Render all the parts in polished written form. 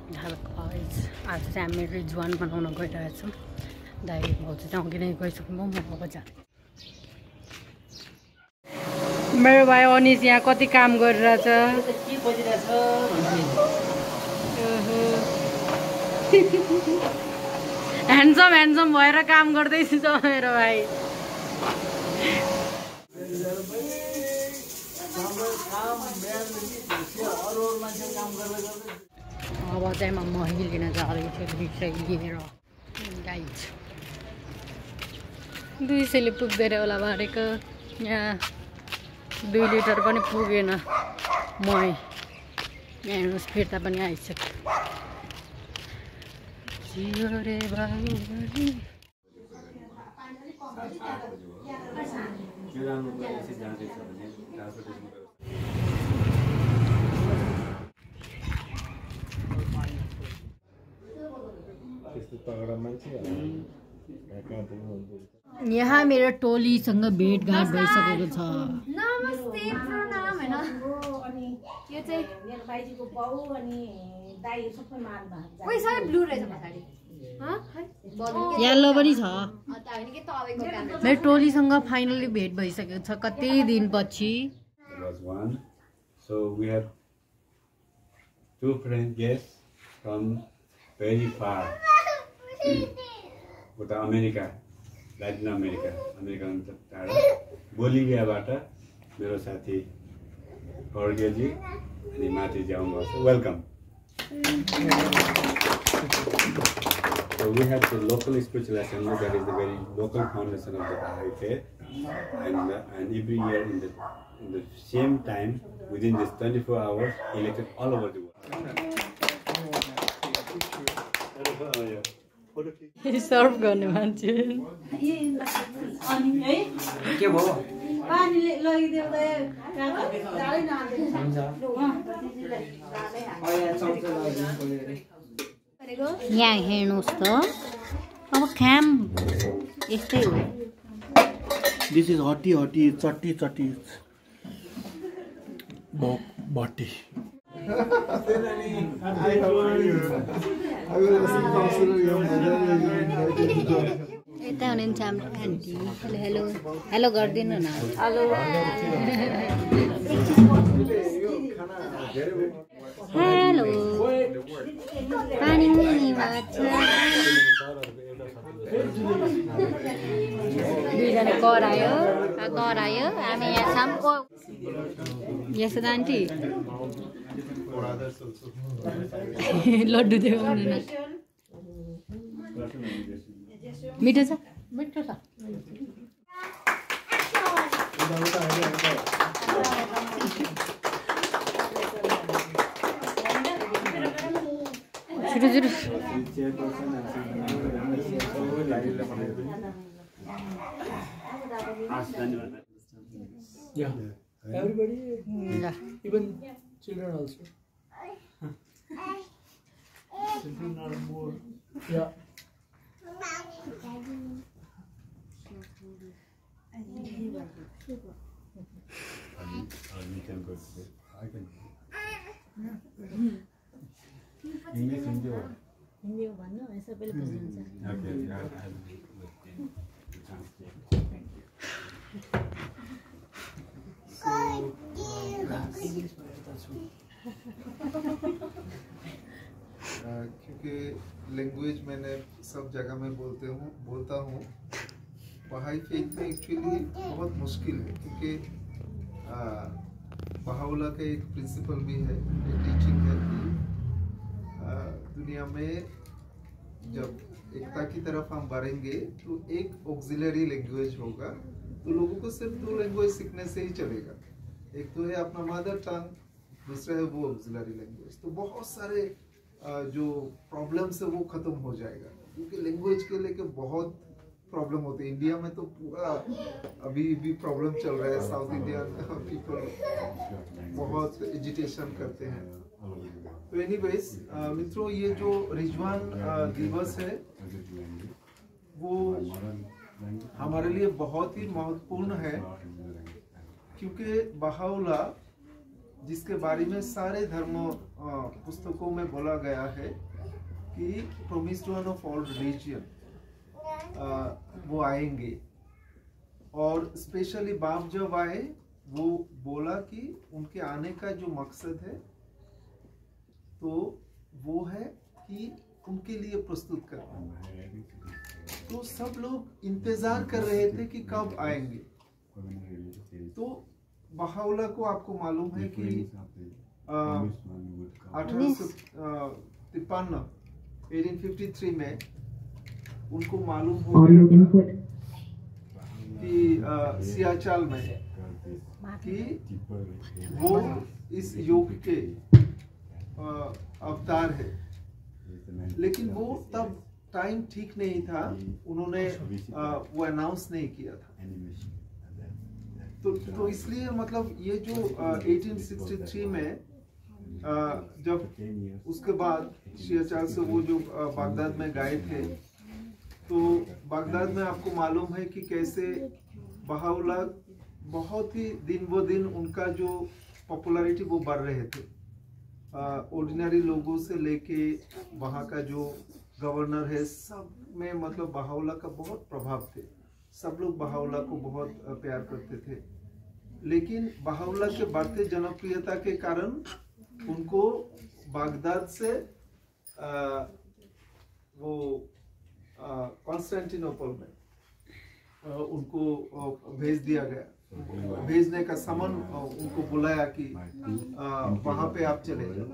आज चाहिँ हामी रिजवान बनाउन गइरहेछौँ। दाइ भाउजू चाहिँ अघि नै गइसक्नु म अब जाने। मेरो भाइ अनिस यहाँ कति काम गरिरहेछ। ह्यान्डसम भएर काम गर्दैछ मेरो भाइ। अब चाहिँ म मही लिन जाँदैछु रिक्सा लिएर। गाइज 200ले पुग्दैन होला भनेको, यहाँ 2 लिटर पनि पुगेन मही। यहाँ हेर्नुहोस् फिर्ता पनि आइसक्यो। यहाँ मेरो टोलीसँग भेटघाट भइसकेको छ। नमस्ते प्रणाम हैन। यो चाहिँ मेरो बाइजीको बाउ अनि दाइ सबै मार्नु भएको छ। ओइ सबै ब्लू रहेछ पछाडी। येलो पनि छ। मेरो टोलीसँग फाइनली भेट भइसकेको छ कति दिनपछि। So we have 2 friend guests from very far. उता अमेरिका, ल्याटिन अमेरिका, टाढा बोलिभियाबाट मेरो साथी खड्गेजी अनि माथि आउनुभएको छ। Welcome. So we have the local spiritual assembly that is the very local foundation of the Baha'i faith, and every year in the same time within this 24 hours elected all over the world. सर्भ गर्ने मान्छे अनि है के भयो पानी लगिदेऊ त जाडै यहाँ हेर्नुहोस् त अब खाम यस्तै हो। दिस इज हटी चट्टी भट्टी। यता हुनुहुन्छ हाम्रो आन्टी। हेलो हेलो गरिदिनु न। हेलो हेलो पानी मुनि दुईजना करायो हामी यहाँ छौँ। यसो त आन्टी लड्डु देखाउनु न। मिठो छ मिठो छ। छिटो छिटो Yeah. Everybody, even children also. Children are more. Yeah. I can. English, Hindi or? Hindi हो भन्नु सबैले बुझ्नुहुन्छ। Okay, क्योंकि लैंग्वेज मैंने सब जगह में बोलता हूँ। बहाई फेथ में एक्चुअली बहुत मुश्किल है क्योंकि बहाउला का एक प्रिंसिपल भी है, एक टीचिंग है कि दुनिया में जब एकता की तरफ हम बढ़ेंगे तो एक ऑक्सिलरी लैंग्वेज होगा, तो लोगों को सिर्फ 2 लैंग्वेज सीखने से ही चलेगा। एक तो है अपना मदर टंग, दूसरा है वो ऑक्सिलरी लैंग्वेज। तो बहुत सारे जो प्रॉब्लम्स है वो खत्म हो जाएगा क्योंकि लैंग्वेज के लेके बहुत प्रॉब्लम होते हैं। इंडिया में तो पूरा अभी भी प्रॉब्लम चल रहा है। साउथ इंडियन पीपल बहुत एजिटेशन करते हैं। तो एनीवेज मित्रों, ये जो रिजवान दिवस है वो हमारे लिए बहुत ही महत्वपूर्ण है क्योंकि बहाउला जिसके बारे में सारे धर्म पुस्तकों में बोला गया है कि promised one of all religion वो आएंगे। और स्पेशली बाप जब आए वो बोला कि उनके आने का जो मकसद है तो वो है कि उनके लिए प्रस्तुत करना। तो सब लोग इंतजार कर रहे थे कि कब आएंगे। तो बहाउल्लाह को आपको मालूम है कि 1853 में उनको मालूम हो गया कि सियाचाल में कि वो इस योग के अवतार है, लेकिन वो तब टाइम ठीक नहीं था, उन्होंने वो अनाउंस नहीं किया था। तो इसलिए मतलब ये जो 1863 में जब उसके बाद सियाचाल से वो जो बागदाद में गए थे, तो बागदाद में आपको मालूम है कि कैसे बहाउल्लाह बहुत ही दिन ब दिन उनका जो पॉपुलैरिटी वो बढ़ रहे थे। ऑर्डिनरी लोगों से लेके वहाँ का जो गवर्नर है सब में मतलब बहाउल्लाह का बहुत प्रभाव थे। सब लोग बहाउल्लाह को बहुत प्यार करते थे, लेकिन बहाउल्लाह के बढ़ते जनप्रियता के कारण उनको बागदाद से वो कॉन्स्टेंटिनोपल में उनको भेज दिया गया। भेजने का समन उनको बुलाया कि वहां पे आप चले जाओ।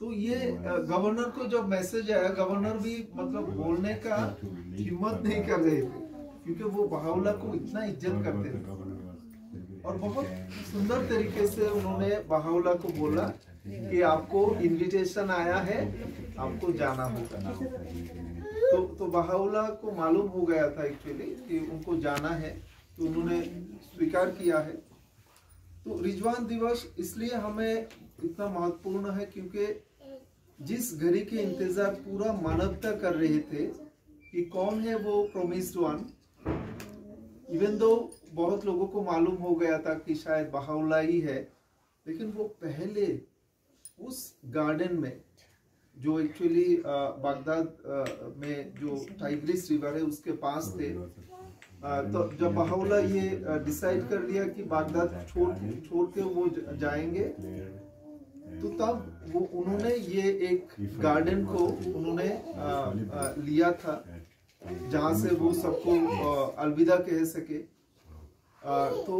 तो ये गवर्नर को जब मैसेज आया, गवर्नर भी मतलब बोलने का हिम्मत नहीं कर रहे थे, क्योंकि वो बहाउल्लाह को इतना इज्जत करते थे। और बहुत सुंदर तरीके से उन्होंने बहाउल्लाह को बोला कि आपको इनविटेशन आया है, आपको जाना होगा। तो बहाउल्लाह को मालूम हो गया था एक्चुअली कि उनको जाना है, तो उन्होंने स्वीकार किया है। तो रिजवान दिवस इसलिए हमें इतना महत्वपूर्ण है क्योंकि जिस घड़ी के इंतजार पूरा मानवता कर रहे थे कि कौन है वो प्रोमिस्ड वन, इवन दो बहुत लोगों को मालूम हो गया था कि शायद बहाउल्लाह ही है, लेकिन वो पहले उस गार्डन में जो एक्चुअली बागदाद में जो टाइग्रिस रिवर है उसके पास थे। तो जब बहाउल्लाह ये डिसाइड कर लिया कि बागदाद छोड़ के वो जाएंगे, तो तब वो उन्होंने ये एक गार्डन को उन्होंने लिया था जहाँ से वो सबको अलविदा कह सके। तो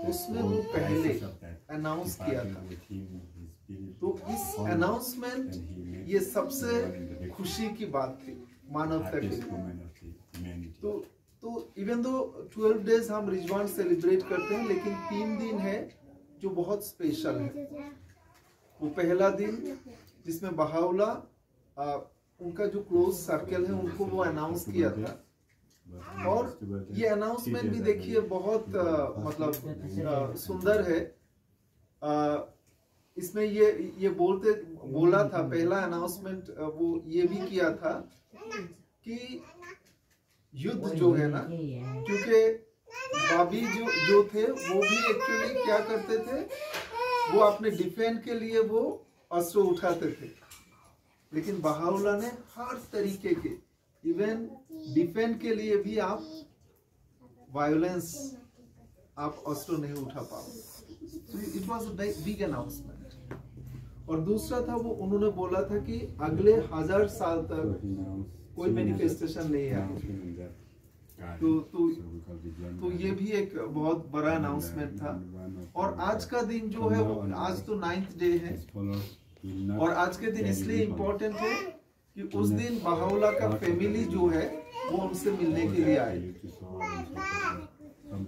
उसमें वो पहले अनाउंस किया था। तो इस अनाउंसमेंट ये सबसे खुशी की बात थी मानवता के लिए। तो इवन दो 12 डेज हम रिजवान सेलिब्रेट करते हैं, लेकिन 3 दिन है जो बहुत स्पेशल है। वो पहला दिन जिसमें बहाउल्लाह उनका जो क्लोज सर्कल है उनको वो अनाउंस किया था, और ये अनाउंसमेंट भी देखिए बहुत मतलब सुंदर है। इसमें ये बोला था, पहला अनाउंसमेंट वो ये भी किया था कि युद्ध जो है ना, क्योंकि बाबी जो थे वो भी एक्चुअली क्या करते थे, वो अपने डिफेंड के लिए वो अस्त्र उठाते थे, लेकिन बहाउल्लाह ने हर तरीके के इवन डिफेंड के लिए भी आप वायलेंस, आप अस्त्र नहीं उठा पाओगे। तो it was a big announcement. और दूसरा था वो उन्होंने बोला था कि अगले 1000 साल तक कोई मैनिफेस्टेशन नहीं है। तो ये भी एक बहुत बड़ा अनाउंसमेंट था। और आज का दिन जो है, आज तो 9th डे है, और आज के दिन इसलिए इम्पोर्टेंट है कि उस दिन बहाउल्लाह का फैमिली जो है वो उनसे मिलने के लिए आए।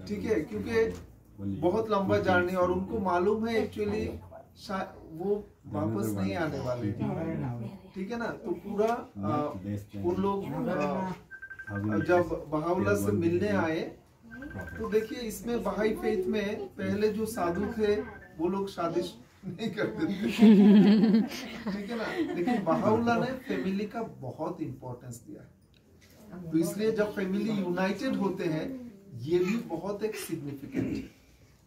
ठीक है, क्योंकि बहुत लंबा जर्नी, और उनको मालूम है एक्चुअली वो वापस नहीं आने वाले। ठीक है ना, तो पूरा उन लोग जब बहाउल्लाह से मिलने आए, तो देखिए इसमें बहाई फेथ में पहले जो साधु थे वो लोग शादी नहीं करते थे। ठीक है ना, लेकिन बहाउल्लाह ने फैमिली का बहुत इंपॉर्टेंस दिया। तो इसलिए जब फैमिली यूनाइटेड होते हैं, ये भी बहुत एक सिग्निफिकेंट है।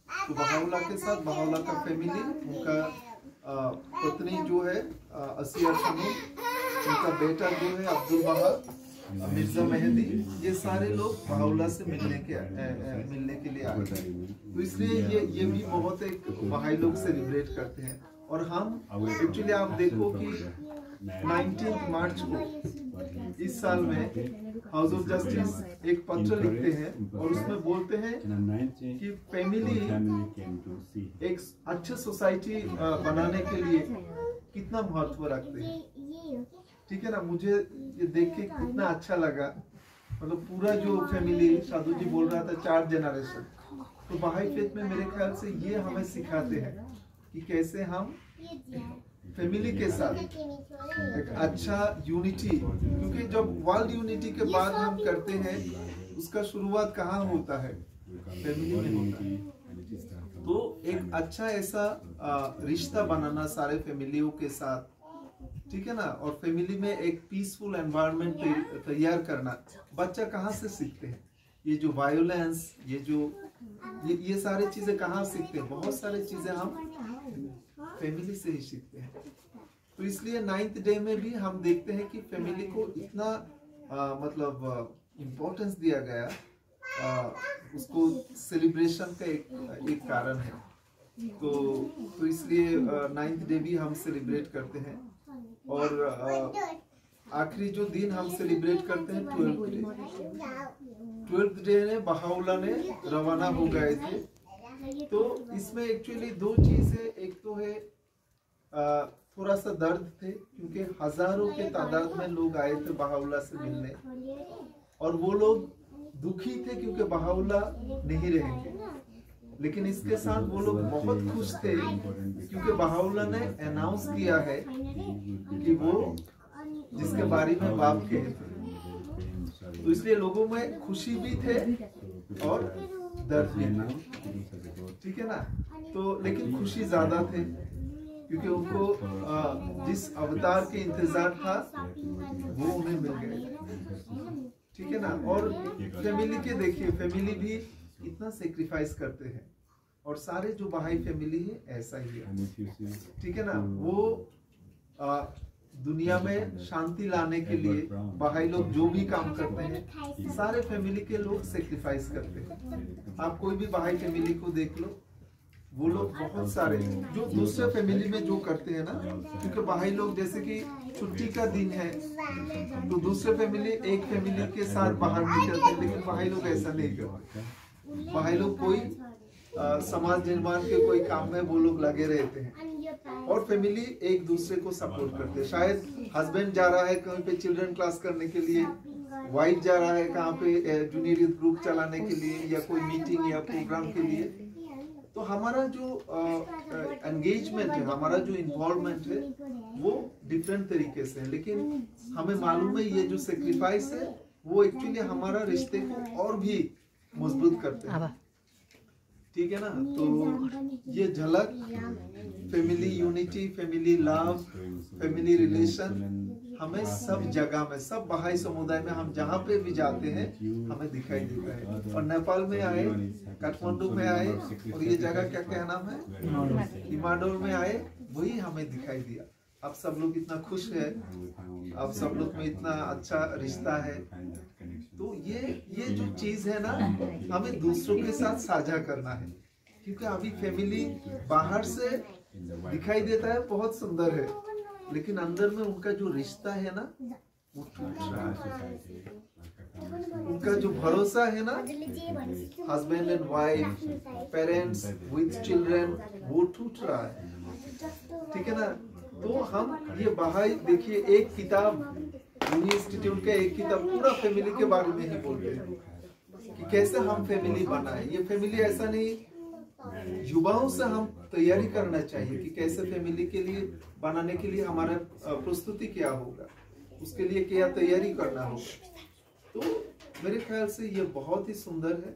तो बहाउल्लाह के साथ बहाउल्लाह का फैमिली, उनका पत्नी जो है असिया खानूम, उनका बेटा जो है अब्दुल बहा, मिर्जा मेहदी, ये सारे लोग बहाउल्लाह से मिलने के लिए आए थे। तो इसलिए ये भी बहुत एक बहाई लोग सेलिब्रेट करते हैं। और हम एक्चुअली आप देखो कि 19 मार्च को इस साल में हाउस ऑफ जस्टिस एक पत्र लिखते हैं और उसमें बोलते हैं कि फैमिली एक अच्छे सोसाइटी बनाने के लिए कितना महत्व रखते हैं। ठीक है ना, मुझे ये देख के कितना अच्छा लगा। मतलब पूरा जो फैमिली, साधु जी बोल रहा था 4 जनरेशन, तो बहाई फेथ में मेरे ख्याल से ये हमें सिखाते हैं कि कैसे हम फैमिली के साथ एक अच्छा यूनिटी, क्योंकि जब वर्ल्ड यूनिटी के बाद हम करते हैं उसका शुरुआत कहाँ होता है, फैमिली में होता है। तो एक अच्छा ऐसा रिश्ता बनाना सारे फैमिलियों के साथ, ठीक है ना, और फैमिली में एक पीसफुल एनवायरनमेंट तैयार करना। बच्चा कहाँ से सीखते हैं ये जो वायोलेंस, ये सारी चीजें कहाँ सीखते हैं? बहुत सारी चीजें हम फैमिली से ही सीखते हैं। तो इसलिए 9th डे में भी हम देखते हैं कि फैमिली को इतना मतलब इम्पोर्टेंस दिया गया, उसको सेलिब्रेशन का एक कारण है। तो इसलिए 9th डे भी हम सेलिब्रेट करते हैं। और आखिरी जो दिन हम सेलिब्रेट करते हैं 12th डे ने बहाउल्लाह ने रवाना हो गए थे। तो इसमें एक्चुअली 2 चीज है। एक तो है थोड़ा सा दर्द थे, क्योंकि हजारों के तादाद में लोग आए थे बहाउल्लाह से मिलने, और वो लोग दुखी थे क्योंकि बहाउल्लाह नहीं रहेंगे। लेकिन इसके साथ वो लोग बहुत खुश थे क्योंकि बहाउल्लाह ने अनाउंस किया है कि वो जिसके बारे में बाप कहे थे। तो इसलिए लोगों में खुशी भी थे और दर्द भी था, ठीक है ना। तो लेकिन खुशी ज्यादा थे क्योंकि उनको जिस अवतार के इंतजार था वो उन्हें मिल गए, ठीक है ना। और फैमिली के देखिए, फैमिली भी इतना सेक्रीफाइस करते हैं, और सारे जो बहाई फैमिली है ऐसा ही है, ठीक है ना। वो दुनिया में शांति लाने के लिए बहाई लोग जो भी काम करते हैं सारे फैमिली के लोग सेक्रीफाइस करते हैं। आप कोई भी बहाई फैमिली को देख लो, वो लोग बहुत सारे जो दूसरे फैमिली में जो करते हैं ना, क्योंकि बहाई लोग जैसे कि छुट्टी का दिन है तो दूसरे फैमिली एक फैमिली के साथ बाहर निकलते हैं, लेकिन बहाई लोग ऐसा नहीं करते। बहाई लोग कोई समाज निर्माण के कोई काम में वो लोग लगे रहते हैं, और फैमिली एक दूसरे को सपोर्ट करते हैं। शायद हस्बैंड जा रहा है कहीं पे चिल्ड्रन क्लास करने के लिए, वाइफ जा रहा है कहाँ पे जूनियर यूथ ग्रुप चलाने के लिए, या कोई मीटिंग या प्रोग्राम के लिए। तो हमारा जो एंगेजमेंट है, हमारा जो इन्वॉल्वमेंट है वो डिफरेंट तरीके से है, लेकिन हमें मालूम है ये जो सेक्रीफाइस है वो एक्चुअली हमारा रिश्ते को और भी मजबूत करते हैं, ठीक है ना। तो ये झलक family unity, family love, family relation हमें सब जगह में, सब बहाई समुदाय में हम जहाँ पे भी जाते हैं हमें दिखाई देता है। और नेपाल में आए, काठमांडू में आए, और ये जगह क्या नाम है, इमाडोर में आए, वही हमें दिखाई दिया। अब सब लोग इतना खुश है, अब सब लोग में इतना अच्छा रिश्ता है। तो ये जो चीज है ना, हमें दूसरों के साथ साझा करना है, क्योंकि अभी फैमिली बाहर से दिखाई देता है बहुत सुंदर है, लेकिन अंदर में उनका जो रिश्ता है ना वो टूट रहा है। उनका जो भरोसा है ना, husband and wife, parents with children, वो टूट रहा है, ठीक है ना। तो हम ये बहाई देखिए, एक किताब यूनी इंस्टीट्यूट का एक किताब पूरा फैमिली के बारे में ही बोलते हैं कि कैसे हम फैमिली बनाए। ये फैमिली ऐसा नहीं, युवाओं से हम तैयारी करना चाहिए कि कैसे फैमिली के लिए बनाने के लिए हमारा प्रस्तुति क्या होगा, उसके लिए क्या तैयारी करना होगा। तो मेरे ख्याल से ये बहुत ही सुंदर है।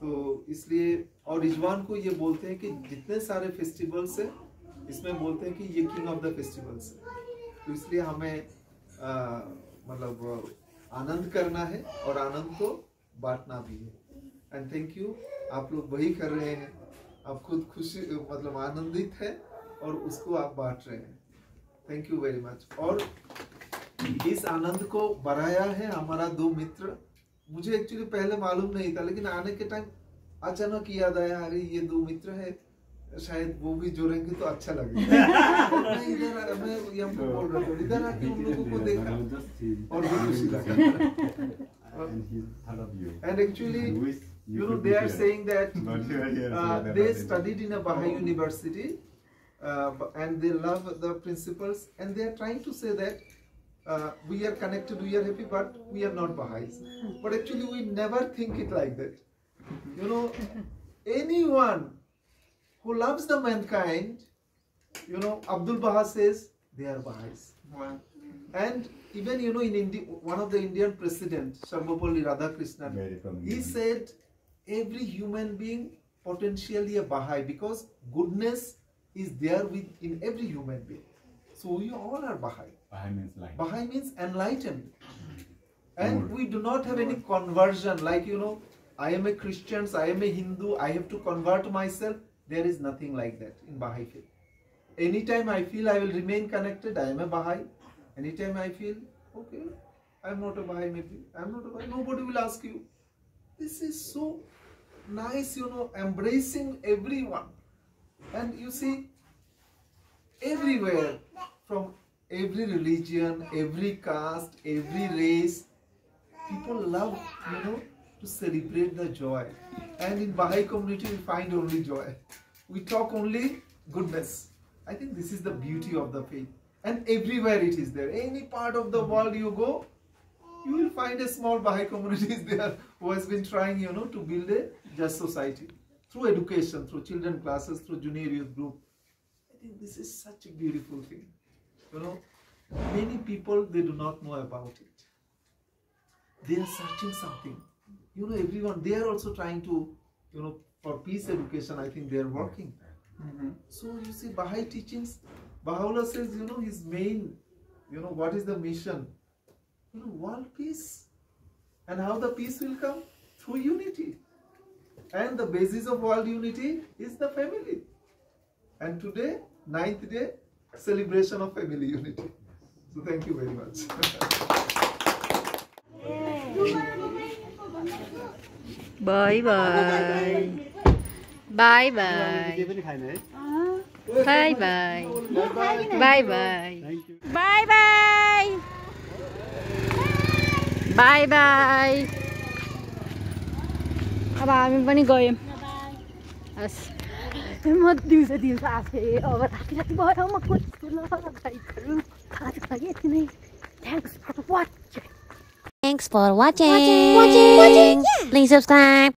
तो इसलिए, और रिजवान को ये बोलते हैं कि जितने सारे फेस्टिवल्स है इसमें बोलते हैं कि ये किंग ऑफ द फेस्टिवल्स है। तो इसलिए हमें मतलब आनंद करना है और आनंद को बांटना भी है। एंड थैंक यू, आप लोग वही कर रहे हैं। आप खुद खुशी मतलब आनंदित है और उसको आप बांट रहे हैं। Thank you very much. और इस आनंद को बढ़ाया है हमारा 2 मित्र। मुझे एक्चुअली पहले मालूम नहीं था, लेकिन आने के टाइम अचानक याद आया, अरे ये 2 मित्र है, शायद वो भी जोड़ेंगे तो अच्छा लगेगा। मैं इधर मैं हमको बोल रहा था, इधर आके उन लोगों को देखा और भी खुशी लगा। And actually, you know, they are saying that they studied in a Baha'i university and they love the principles, and they are trying to say that we are connected, we are happy, but we are not Baha'is. But actually, we never think it like that. You know, anyone who loves the mankind, you know, Abdul Baha says they are Baha'is. And even, you know, in India, one of the Indian president, Sarvapalli Radhakrishnan, he said every human being potentially a Baha'i, because goodness is there in every human being. So we all are Baha'i. Baha'i means light. Baha'i means enlightened. And we do not have any conversion, like, you know, I am a Christian, I am a Hindu, I have to convert myself. There is nothing like that in Baha'i faith. Anytime I feel I will remain connected, I am a Baha'i. Anytime I feel, okay, I am not a Baha'i, maybe I am not a Baha'i, nobody will ask you. This is so nice, you know, embracing everyone. And you see, everywhere, from every religion, every caste, every race, people love, you know, to celebrate the joy. And in Baha'i community, we find only joy. We talk only goodness. I think this is the beauty of the faith. And everywhere it is there. Any part of the world you go, you will find a small Baha'i community is there who has been trying, you know, to build a just society. Through education, through children classes, through junior youth group. I think this is such a beautiful thing. You know, many people, they do not know about it. They are searching something. You know, everyone, they are also trying to, you know, for peace education, I think they are working. So you see, Baha'i teachings, Baha'u'llah says, you know, his main, you know, what is the mission? You know, world peace. And how the peace will come? Through unity. And the basis of world unity is the family. And today, 9th day, celebration of family unity. So thank you very much. Bye bye. Bye bye. Bye bye. Bye bye. Bye bye. Bye bye. अब हामी पनि गयौँ। हस् म दिउँसो आफै अब राति भयो म कोही गाईहरू खाएको लागि यति नै। Thanks for watching. Thanks for watching. Please subscribe.